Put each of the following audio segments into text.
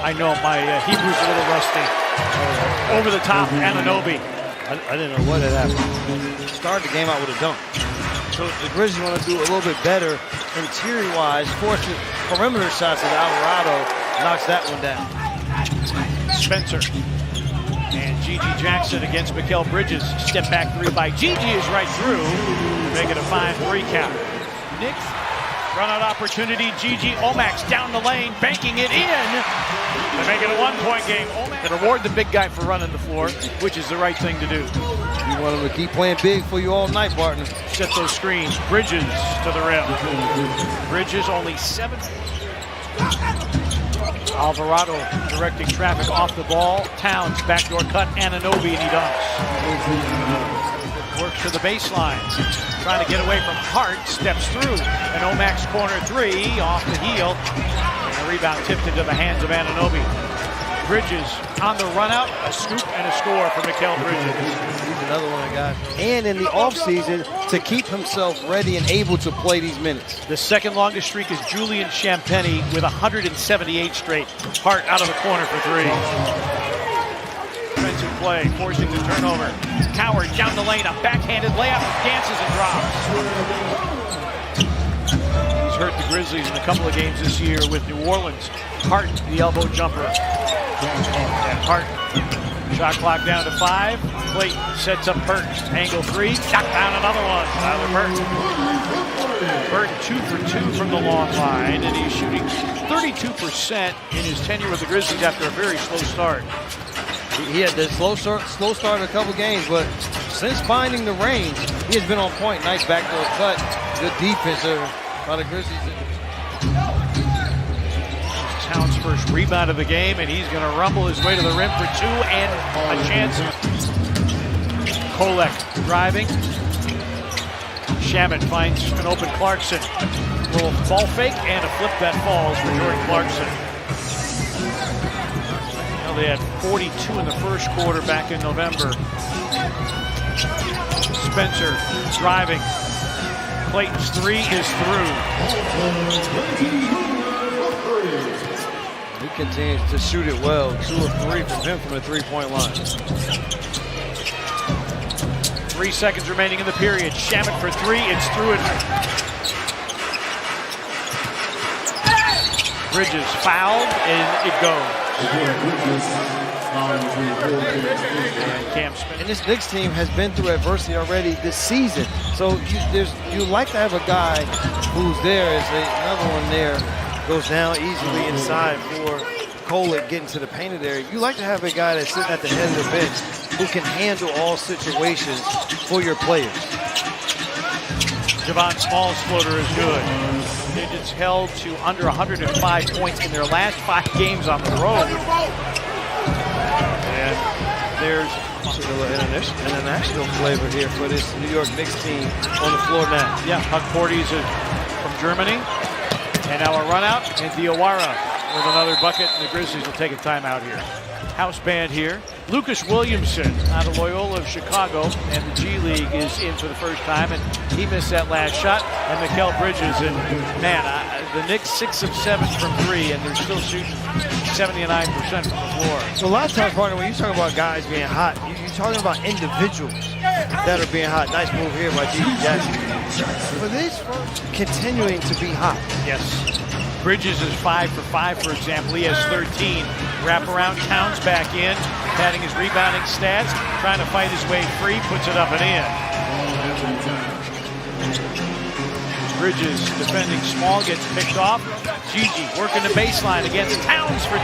I know my Hebrew's a little rusty. Over the top, Anunoby. I didn't know what had happened. Started the game out with a dunk. So the Grizzlies want to do a little bit better interior-wise, forcing perimeter shots as Alvarado knocks that one down. Spencer. And Gigi Jackson against Mikal Bridges. Step back three by Gigi is right through. Make it a 5-3 count. Knicks, run out opportunity. Gigi Omax down the lane, banking it in. They make it a 1-point game. Omax can reward the big guy for running the floor, which is the right thing to do. You want him to keep playing big for you all night, partner. Set those screens. Bridges to the rim. Bridges only 7. Alvarado directing traffic off the ball. Towns backdoor cut. Anunoby, and he dunks. Works to the baseline. Trying to get away from Hart. Steps through. An Omax corner three off the heel. And the rebound tipped into the hands of Anunoby. Bridges on the run out. A scoop and a score for Mikal Bridges. He's another one of the guys. And in the offseason, to keep himself ready and able to play these minutes. The second longest streak is Julian Champagnie with 178 straight. Hart out of the corner for three. Defensive play, forcing the turnover. Coward down the lane, a backhanded layup, dances and drops. He's hurt the Grizzlies in a couple of games this year with New Orleans. Hart, the elbow jumper. And Hart, shot clock down to 5. Clayton sets up Burton. Angle 3, knock down another one. Tyler Burton. Burton 2 for 2 from the long line, and he's shooting 32% in his tenure with the Grizzlies after a very slow start. He had the slow start in a couple games, but since finding the range, he has been on point. Nice backdoor cut. Good defense by the Grizzlies. Towns' first rebound of the game, and he's going to rumble his way to the rim for 2 and a chance. Kolek driving. Shamet finds an open Clarkson. A little ball fake and a flip that falls for Jordan Clarkson. They had 42 in the first quarter back in November. Spencer driving. Clayton's 3 is through. He continues to shoot it well. 2 of 3 from him from the three-point line. 3 seconds remaining in the period. Shamet for 3. It's through it. Bridges fouled, and it goes. And this Knicks team has been through adversity already this season. So you like to have a guy who's there as another one there goes down easily inside for Kolek getting to the painted area. You like to have a guy that's sitting at the head of the bench who can handle all situations for your players. Javon Small's floater is good. It's held to under 105 points in their last 5 games on the road. And there's a little international flavor here for this New York Knicks team on the floor now. Yeah, Huck Porty's from Germany. And now a run out, and Diawara with another bucket, and the Grizzlies will take a timeout here. House band here. Lucas Williamson out of Loyola of Chicago, and the G League is in for the first time, and he missed that last shot. And Mikal Bridges, and man, the Knicks 6 of 7 from 3, and they're still shooting 79% from the floor. So a lot of times, partner, when you talk about guys being hot, you're talking about individuals that are being hot. Nice move here by Gigi Jackson. For these folks continuing to be hot. Yes. Bridges is 5 for 5, for example. He has 13. Wraparound, Towns back in, padding his rebounding stats, trying to fight his way free, puts it up and in. Bridges defending Small, gets picked off. Gigi working the baseline against Towns for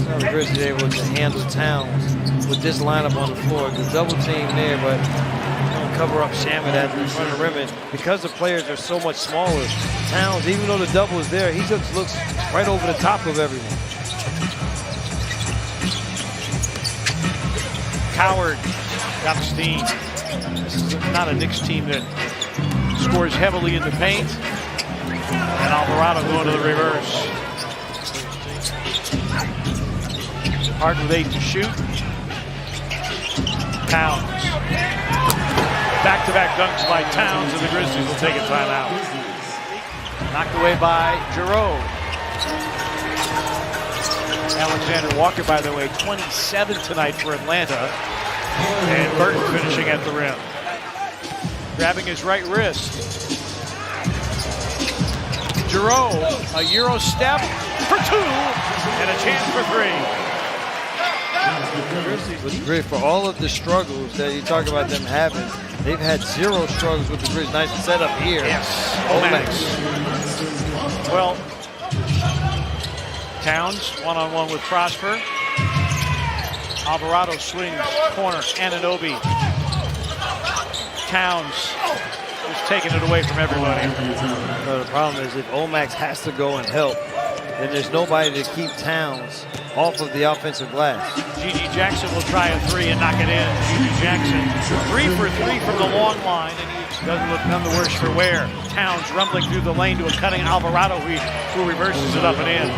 2. The Grizzlies are able to handle Towns with this lineup on the floor. The double team there, but cover up Shamet at the front of the rim. And because the players are so much smaller, Towns, even though the double is there, he just looks right over the top of everyone. Coward got steam. This is not a Knicks team that scores heavily in the paint. And Alvarado going to the reverse. Hard with 8 to shoot. Towns. Back-to-back dunks by Towns, and the Grizzlies will take a timeout. Knocked away by Giroux. Alexander Walker, by the way, 27 tonight for Atlanta. And Burton finishing at the rim. Grabbing his right wrist. Giroux, a Euro step for two, and a chance for three. Was great for all of the struggles that you talk about them having. They've had zero struggles with the Grizzlies. Nice setup here. Yes, Omax. Well, Towns one-on-one with Prosper. Alvarado swings corner. Anunoby. Towns is taking it away from everybody. So the problem is if Omax has to go and help, then there's nobody to keep Towns off of the offensive glass. G.G. Jackson will try a three and knock it in. G.G. Jackson, 3 for 3 from the long line, and he doesn't look none the worse for wear. Towns rumbling through the lane to a cutting Alvarado who reverses it up and in.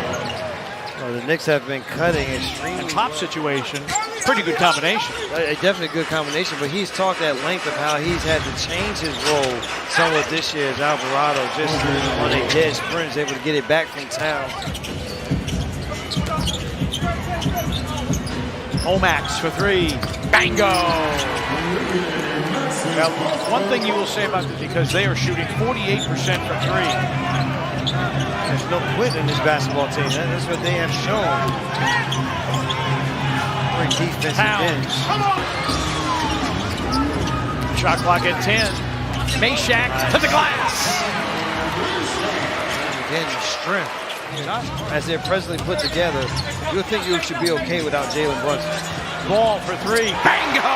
Well, the Knicks have been cutting extremely. And top situation, pretty good combination. A definitely good combination, but he's talked at length of how he's had to change his role somewhat this year as Alvarado just on a dead sprint is able to get it back from Towns. Omax for 3. Bango! Well, one thing you will say about this, because they are shooting 48% from 3. There's no quit in this basketball team. That's what they have shown. Great defense again. Shot clock at 10. Meshack to the glass. Again, the strength. As they're presently put together, you'll think you should be okay without Jalen Brunson. Ball for 3. Bango!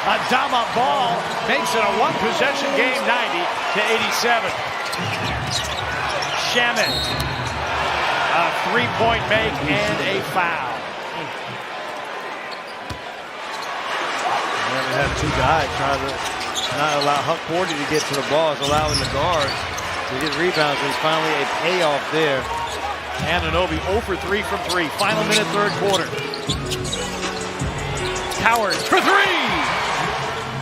Adama Ball makes it a one-possession game, 90-87. Shamet, a three-point make and a foul. Never had two guys trying to not allow Huck Porty to get to the ball, it's allowing the guards to get rebounds. There's finally a payoff there. Anunoby 0 for 3 from 3. Final minute, third quarter. Howard for 3.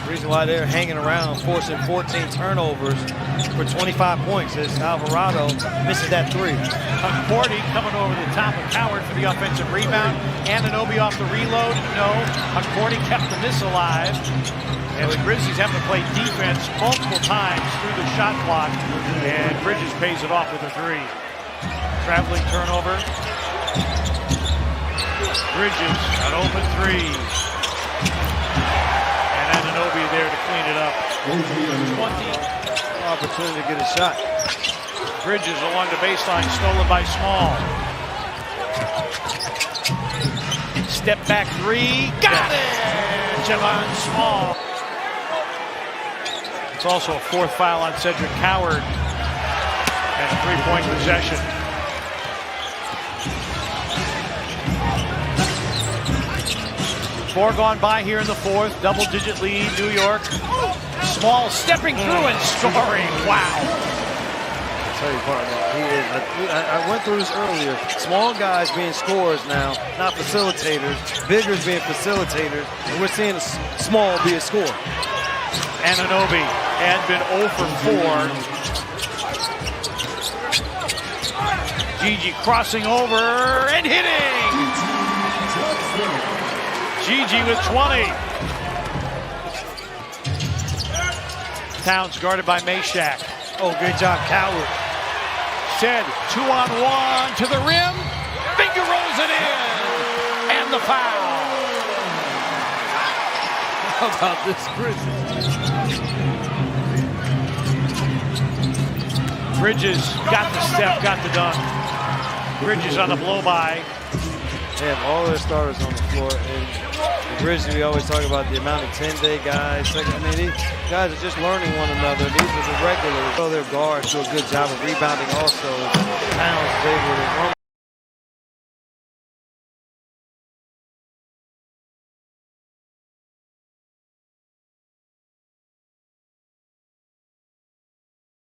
The reason why they're hanging around, forcing 14 turnovers for 25 points is Alvarado misses that 3. Porty coming over the top of Howard for the offensive rebound. Anunoby off the reload. No. Porty kept the miss alive. And the Grizzlies have to play defense multiple times through the shot clock. And Bridges pays it off with a 3. Traveling turnover. Bridges, an open 3. And Anunoby there to clean it up. 20. Opportunity to get a shot. Bridges along the baseline, stolen by Small. Step back 3. Got it! Javon Small. It's also a 4th foul on Cedric Howard. And a 3-point possession. Four gone by here in the 4th. Double-digit lead, New York. Small stepping through and scoring. Wow. I'll tell you, partner, I went through this earlier. Small guys being scorers now, not facilitators. Biggers being facilitators. And we're seeing Small be a scorer. Anunoby had been 0 for 4. Gigi crossing over and hitting. Gigi with 20. Towns guarded by Meshack. Oh, good job, Coward. Said 2-on-1 to the rim. Finger rolls it in. And the foul. How about this, Grizzlies? Bridges got the step, got the dunk. Bridges on the blow-by. They have all their starters on the floor. And the Grizzlies, we always talk about the amount of 10-day guys. I mean, these guys are just learning one another. These are the regulars. So their guards do a good job of rebounding also. Towns is able to run